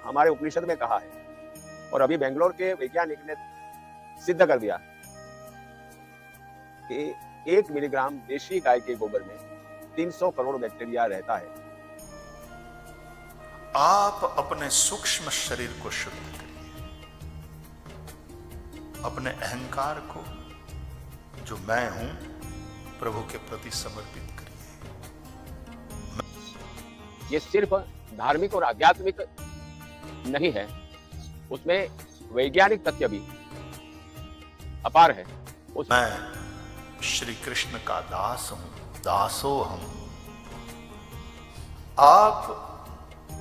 हमारे उपनिषद में कहा है और अभी बेंगलोर के वैज्ञानिक ने सिद्ध कर दिया कि 1 मिलीग्राम देशी गाय के गोबर में 300 करोड़ बैक्टीरिया रहता है। आप अपने सूक्ष्म शरीर को शुद्ध करिए, अपने अहंकार को जो मैं हूं प्रभु के प्रति समर्पित करिए। ये सिर्फ धार्मिक और आध्यात्मिक नहीं है, उसमें वैज्ञानिक तथ्य भी अपार है। मैं श्री कृष्ण का दास हूं, दासो हम। आप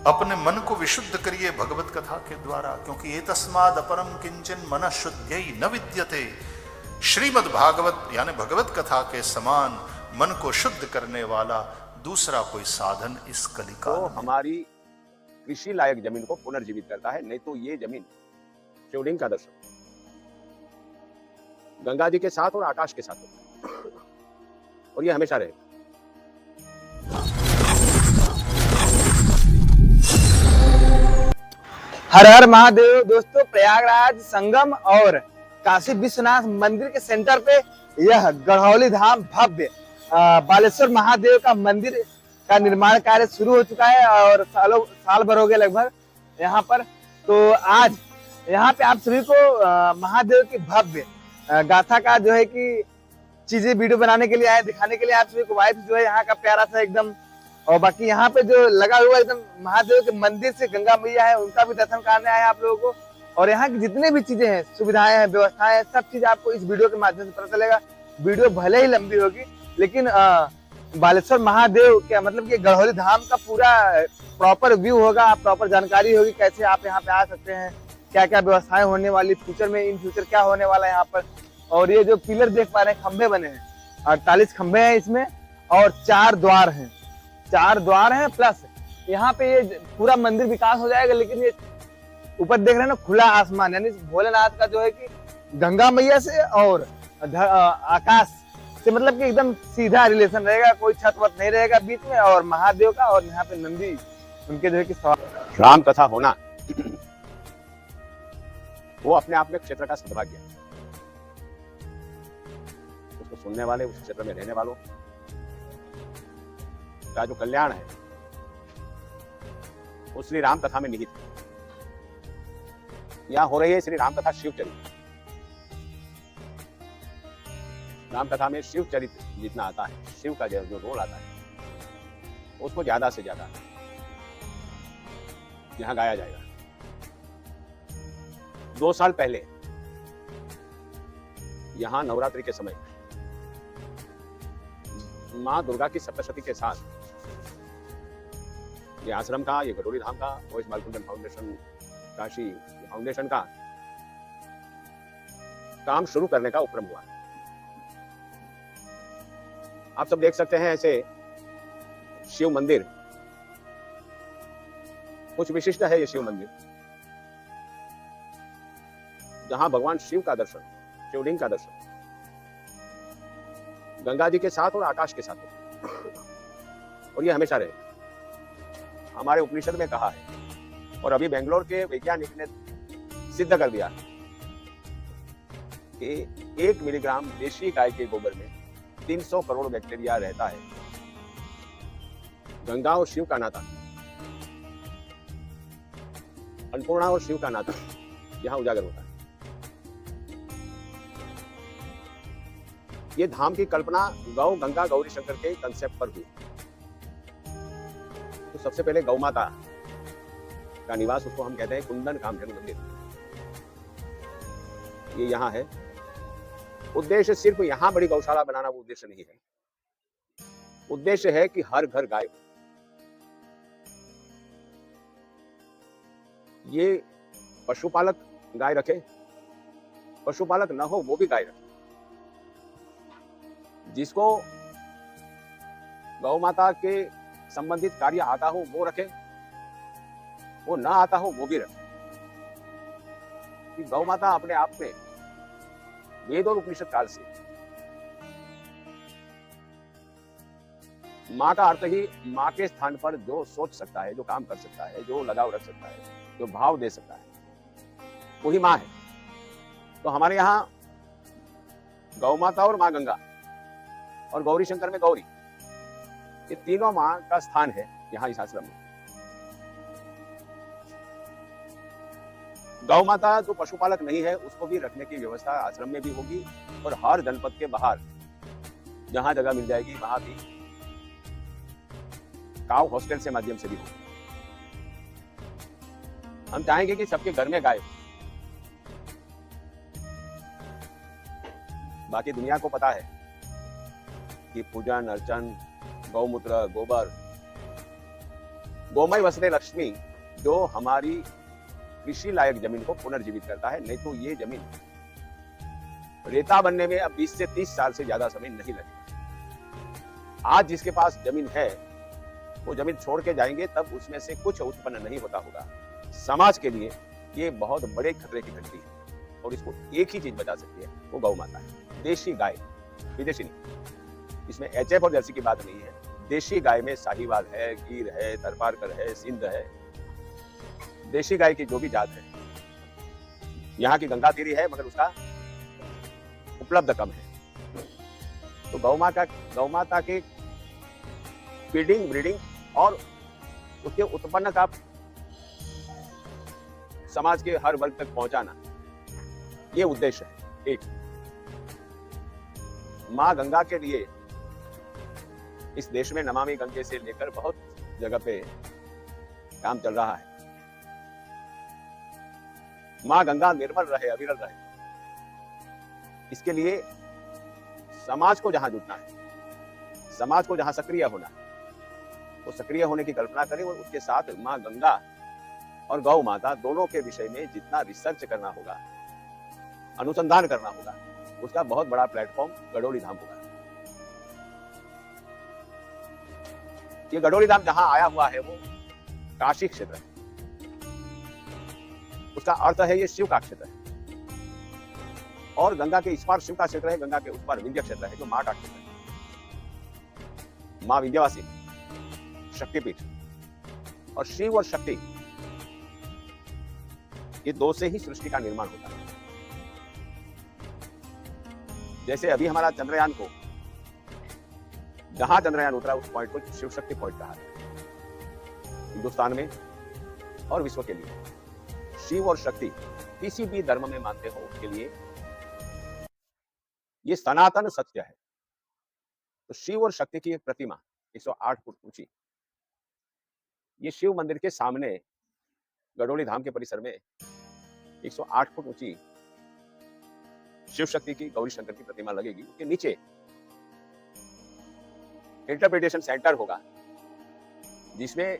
अपने मन को विशुद्ध करिए भगवत कथा के द्वारा, क्योंकि एतस्माद् अपरम किंचन मनः शुद्ध्यै न विद्यते। श्रीमद् भागवत यानी भगवत कथा के समान मन को शुद्ध करने वाला दूसरा कोई साधन इस कलिकाल में हमारी कृषि लायक जमीन को पुनर्जीवित करता है। नहीं तो ये जमीन शिवलिंग का दर्शन गंगा जी के साथ और आकाश के साथ होता है और ये हमेशा रहेगा। हर हर महादेव। दोस्तों, प्रयागराज संगम और काशी विश्वनाथ मंदिर के सेंटर पे यह गढ़ौली धाम भव्य बालेश्वर महादेव का मंदिर का निर्माण कार्य शुरू हो चुका है और साल भर हो गए लगभग यहाँ पर। तो आज यहाँ पे आप सभी को महादेव की भव्य गाथा का जो है कि चीजें वीडियो बनाने के लिए आए, दिखाने के लिए आप सभी को। वाइफ जो है यहाँ का प्यारा सा एकदम, और बाकी यहाँ पे जो लगा हुआ एकदम महादेव के मंदिर से गंगा मैया है उनका भी दर्शन करने आए आप लोगों को। और यहाँ की जितनी भी चीजें हैं, सुविधाएं हैं, व्यवस्थाएं हैं, सब चीज आपको इस वीडियो के माध्यम से पता चलेगा। वीडियो भले ही लंबी होगी, लेकिन बालेश्वर महादेव क्या मतलब कि गढ़ौली धाम का पूरा प्रॉपर व्यू होगा, प्रॉपर जानकारी होगी कैसे आप यहाँ पे आ सकते हैं, क्या क्या व्यवस्थाएं होने वाली फ्यूचर में, इन फ्यूचर क्या होने वाला है यहाँ पर। और ये जो पिलर देख पा रहे हैं, खंभे बने हैं, 48 खंभे हैं इसमें और 4 द्वार हैं। 4 द्वार हैं प्लस यहाँ पे ये पूरा मंदिर विकास हो जाएगा। लेकिन ये ऊपर देख रहे हैं ना, खुला आसमान, यानी भोलेनाथ का जो है कि गंगा मैया से और आकाश से मतलब कि एकदम सीधा रिलेशन रहेगा, कोई छत वत नहीं रहेगा बीच में। और महादेव का और यहाँ पे नंदी उनके जो है कि राम कथा होना वो अपने आप में क्षेत्र का सद्भाग्य है। उसको सुनने वाले, उस क्षेत्र में रहने वालों का जो कल्याण है वो श्री राम कथा में निहित है। यहाँ हो रही है श्री राम कथा शिव चरित्र। राम कथा में शिव चरित्र जितना आता है, शिव का जो रोल आता है, उसको ज्यादा से ज्यादा यहाँ गाया जाएगा। 2 साल पहले यहाँ नवरात्रि के समय माँ दुर्गा की सप्तशती के साथ ये आश्रम का, ये गढ़ौली धाम का, ओएस बालकुंदन फाउंडेशन काशी फाउंडेशन का काम शुरू करने का उपक्रम हुआ। आप सब देख सकते हैं ऐसे शिव मंदिर, कुछ विशिष्ट है ये शिव मंदिर, जहां भगवान शिव का दर्शन, शिवलिंग का दर्शन गंगा जी के साथ और आकाश के साथ होता है और ये हमेशा रहेगा। हमारे उपनिषद में कहा है और अभी बेंगलोर के वैज्ञानिक ने सिद्ध कर दिया कि 1 मिलीग्राम देशी गाय के गोबर में 300 करोड़ बैक्टीरिया रहता है। गंगा और शिव का नाता, अन्नपूर्णा और शिव का नाता यहां उजागर होता है। ये धाम की कल्पना गौ गंगा गौरी शंकर के कंसेप्ट पर हुई। तो सबसे पहले गौ माता का निवास, उसको हम कहते हैं कुंदन कामधेनु मंदिर, ये यहाँ है। उद्देश्य सिर्फ यहाँ बड़ी गौशाला बनाना वो उद्देश्य नहीं है। उद्देश्य है कि हर घर गाय हो। ये पशुपालक गाय रखे, पशुपालक न हो वो भी गाय रखे। जिसको गौ माता के संबंधित कार्य आता हो वो रखे, वो ना आता हो वो भी रखे। कि गौ माता अपने आप में वेद और उपनिषद काल से माँ का अर्थ ही माँ के स्थान पर जो सोच सकता है, जो काम कर सकता है, जो लगाव रख सकता है, जो भाव दे सकता है, वही माँ है। तो हमारे यहाँ गौ माता और माँ गंगा और गौरी शंकर में गौरी, ये तीनों माँ का स्थान है यहाँ इस आश्रम में। गौ माता जो पशुपालक नहीं है उसको भी रखने की व्यवस्था आश्रम में भी होगी और हर जनपद के बाहर जहां जगह मिल जाएगी वहां भी काव हॉस्टल से माध्यम से भी होगी। हम चाहेंगे कि सबके घर में गाय हो। बाकी दुनिया को पता है कि पूजन अर्चन, गौमूत्र, गोबर, गोमय वसने लक्ष्मी जो हमारी कृषि लायक जमीन को पुनर्जीवित करता है। नहीं तो ये जमीन रेता बनने में अब 20 से 30 साल से ज्यादा समय नहीं लगेगा। आज जिसके पास जमीन है वो जमीन छोड़ के जाएंगे तब उसमें से कुछ उत्पन्न नहीं होता होगा। समाज के लिए ये बहुत बड़े खतरे की घंटी है और इसको एक ही चीज बचा सकती है, वो गौ माता है। देशी गाय, विदेशी नहीं। इसमें एचएफ और जर्सी की बात नहीं है। देशी गाय में साहिवाल है, गिर है, तरपारकर है, सिंध है। देशी गाय की जो भी जात है, यहाँ की गंगा तीरी है मगर उसका उपलब्ध कम है। तो गौ माता के फीडिंग, ब्रीडिंग और उसके उत्पन्न का समाज के हर वर्ग तक पहुंचाना, ये उद्देश्य है। एक माँ गंगा के लिए इस देश में नमामि गंगे से लेकर बहुत जगह पे काम चल रहा है। माँ गंगा निर्मल रहे, अविरल रहे, इसके लिए समाज को जहां जुटना है, समाज को जहां सक्रिय होना है, वो सक्रिय होने की कल्पना करें और उसके साथ माँ गंगा और गौ माता दोनों के विषय में जितना रिसर्च करना होगा, अनुसंधान करना होगा, उसका बहुत बड़ा प्लेटफॉर्म गडोली धाम होगा। ये गडोली धाम जहां आया हुआ है वो काशी क्षेत्र है। उसका अर्थ है ये शिव का क्षेत्र है और गंगा के इस पार शिव का क्षेत्र है, गंगा के उस पार विंध्य क्षेत्र है जो माँ का क्षेत्र है। माँ विंध्यवासी शक्तिपीठ, और शिव और शक्ति ये दो से ही सृष्टि का निर्माण होता है। जैसे अभी हमारा चंद्रयान को, जहां चंद्रयान उतरा उस पॉइंट को शिव शक्ति पॉइंट कहा है हिंदुस्तान में और विश्व के लिए। शिव और शक्ति किसी भी धर्म में मानते हो उसके लिए ये सनातन सत्य है। तो शिव और शक्ति की एक प्रतिमा 108 फुट ऊंची, ये शिव मंदिर के सामने गडोली धाम के परिसर में 108 फुट ऊंची शिव शक्ति की, गौरी शंकर की प्रतिमा लगेगी। उसके नीचे इंटरप्रिटेशन सेंटर होगा जिसमें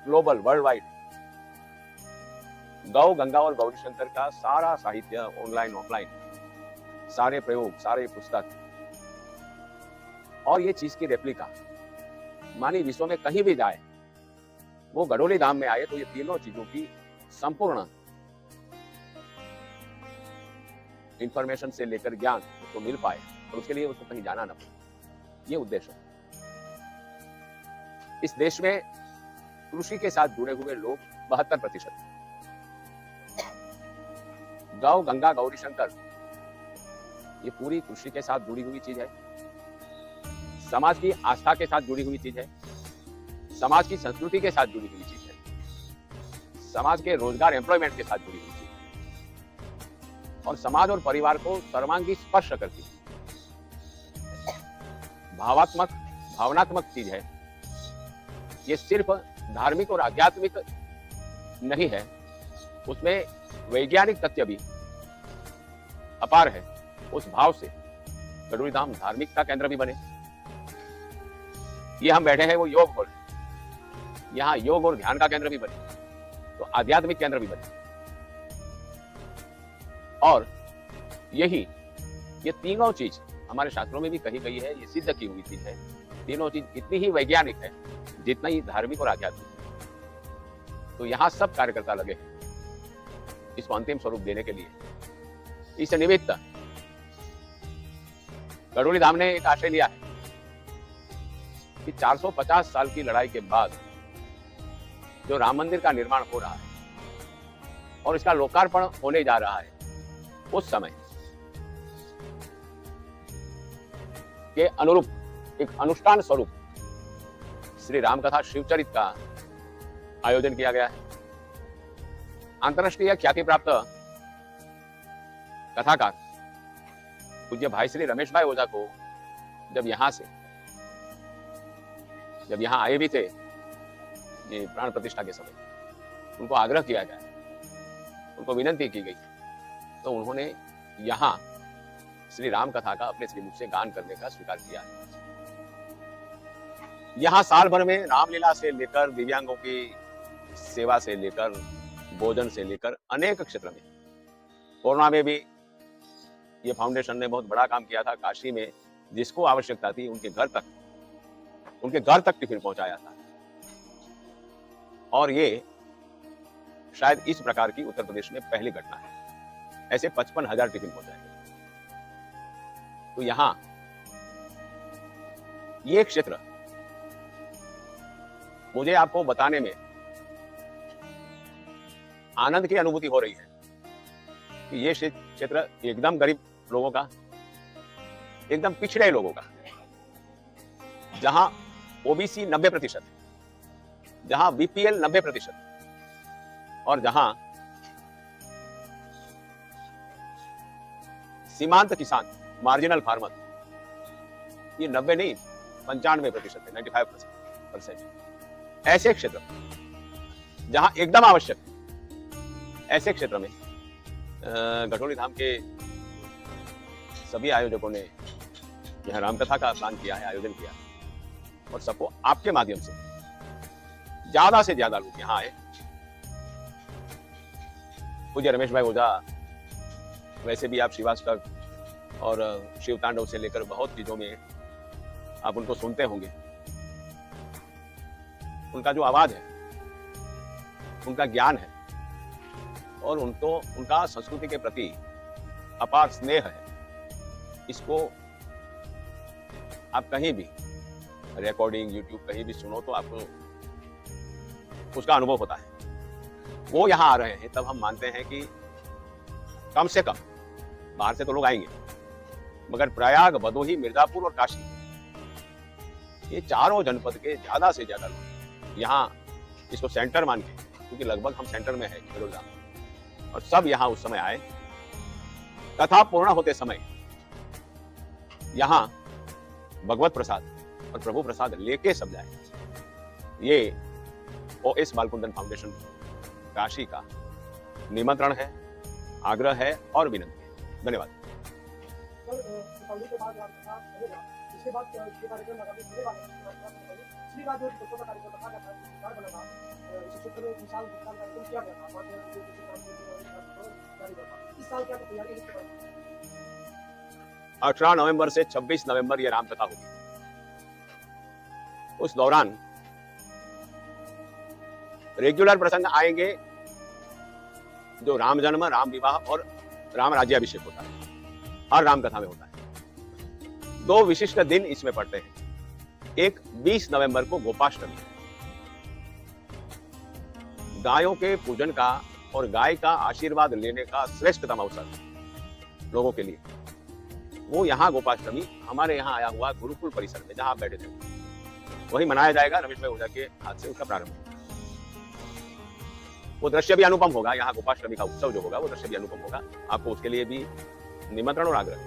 ग्लोबल, वर्ल्ड वाइड गौ, गंगा और गौरी शंकर का सारा साहित्य, ऑनलाइन ऑफलाइन सारे प्रयोग, सारे पुस्तक और ये चीज की रेप्लिका मानी विश्व में कहीं भी जाए वो गडोली धाम में आए तो ये तीनों चीजों की संपूर्ण इंफॉर्मेशन से लेकर ज्ञान उसको मिल पाए और उसके लिए उसको कहीं जाना ना पड़े। ये उद्देश्य है। इस देश में कृषि के साथ जुड़े हुए लोग 72%। गौ, गंगा, गौरी शंकर ये पूरी कृषि के साथ जुड़ी हुई चीज है, समाज की आस्था के साथ जुड़ी हुई चीज है, समाज की संस्कृति के साथ जुड़ी हुई चीज है, समाज के रोजगार, एम्प्लॉयमेंट के साथ जुड़ी हुई चीज है और समाज और परिवार को सर्वांगी स्पर्श करती है। भावनात्मक चीज है। ये सिर्फ धार्मिक और आध्यात्मिक नहीं है, उसमें वैज्ञानिक तथ्य भी अपार है। उस भाव से गडोली धाम धार्मिकता केंद्र भी बने। ये हम बैठे हैं वो योग हॉल, यहाँ योग और ध्यान का केंद्र भी बने, तो आध्यात्मिक केंद्र भी बने। और ये तीनों चीज हमारे शास्त्रों में भी कही गई है, ये सिद्ध की हुई चीज है। तीनों चीज इतनी ही वैज्ञानिक है जितना ही धार्मिक और आध्यात्मिक है। तो यहाँ सब कार्यकर्ता लगे हैं इसको अंतिम स्वरूप देने के लिए। इस निमित्त गढ़ोली धाम ने एक आशय लिया है कि 450 साल की लड़ाई के बाद जो राम मंदिर का निर्माण हो रहा है और इसका लोकार्पण होने जा रहा है, उस समय के अनुरूप एक अनुष्ठान स्वरूप श्री राम कथा शिवचरित का आयोजन किया गया है। अंतर्राष्ट्रीय ख्याति प्राप्त कथाकार पूज्य भाई श्री रमेश भाई ओझा को जब यहाँ आए भी थे ये प्राण प्रतिष्ठा के समय, उनको आग्रह किया गया, उनको विनती की गई, तो उन्होंने यहाँ श्री राम कथा का अपने श्रीमुख से गान करने का स्वीकार किया है। यहाँ साल भर में रामलीला से लेकर दिव्यांगों की सेवा से लेकर भोजन से लेकर अनेक क्षेत्र में, कोरोना में भी ये फाउंडेशन ने बहुत बड़ा काम किया था। काशी में जिसको आवश्यकता थी उनके घर तक टिफिन पहुंचाया था, और ये शायद इस प्रकार की उत्तर प्रदेश में पहली घटना है। ऐसे 55,000 टिफिन पहुंचाए। तो यहां ये क्षेत्र मुझे आपको बताने में आनंद की अनुभूति हो रही है कि ये क्षेत्र एकदम गरीब लोगों का, एकदम पिछड़े लोगों का, जहां ओबीसी 90%, जहां बीपीएल 90%, और जहां सीमांत किसान, मार्जिनल फार्मर, ये 90 नहीं 95% है, 95%। ऐसे क्षेत्र जहां एकदम आवश्यक है, ऐसे क्षेत्र में गढ़ोली धाम के सभी आयोजकों ने यह रामकथा का प्लान किया है, आयोजन किया है, और सबको आपके माध्यम से ज्यादा से ज्यादा लोग यहाँ आए। पूज्य रमेश भाई ओझा वैसे भी आप शिवाष्टक और शिव तांडव से लेकर बहुत चीजों में आप उनको सुनते होंगे। उनका जो आवाज है, उनका ज्ञान है, और उनका संस्कृति के प्रति अपार स्नेह है। इसको आप कहीं भी रिकॉर्डिंग यूट्यूब कहीं भी सुनो तो आपको उसका अनुभव होता है। वो यहाँ आ रहे हैं तब हम मानते हैं कि कम से कम बाहर से तो लोग आएंगे, मगर प्रयाग, भदोही, मिर्जापुर और काशी, ये चारों जनपद के ज्यादा से ज्यादा लोग यहाँ इसको सेंटर मान के, क्योंकि लगभग हम सेंटर में है गढ़ोली धाम, और सब यहाँ उस समय आए। कथा पूर्ण होते समय यहाँ भगवत प्रसाद और प्रभु प्रसाद लेके सब जाए। ये OS बालकुंदन फाउंडेशन काशी का निमंत्रण है, आग्रह है और विनंती है। धन्यवाद। इस 18 नवंबर से 26 नवंबर ये रामकथा होगी। उस दौरान रेगुलर प्रसंग आएंगे, जो राम जन्म, राम विवाह और राम राज्याभिषेक होता है, हर रामकथा में होता है। 2 विशिष्ट दिन इसमें पड़ते हैं। एक 20 नवंबर को गोपाष्टमी, गायों के पूजन का और गाय का आशीर्वाद लेने का श्रेष्ठतम अवसर लोगों के लिए। वो यहाँ गोपाष्टमी हमारे यहाँ आया हुआ गुरुकुल परिसर में, जहां आप बैठे थे, वही मनाया जाएगा। रमेश भाई ओझा के हाथ से उसका प्रारंभ होगा। वो दृश्य भी अनुपम होगा। यहाँ गोपाष्टमी का उत्सव जो होगा वो दृश्य भी अनुपम होगा। आपको उसके लिए भी निमंत्रण और आग्रह।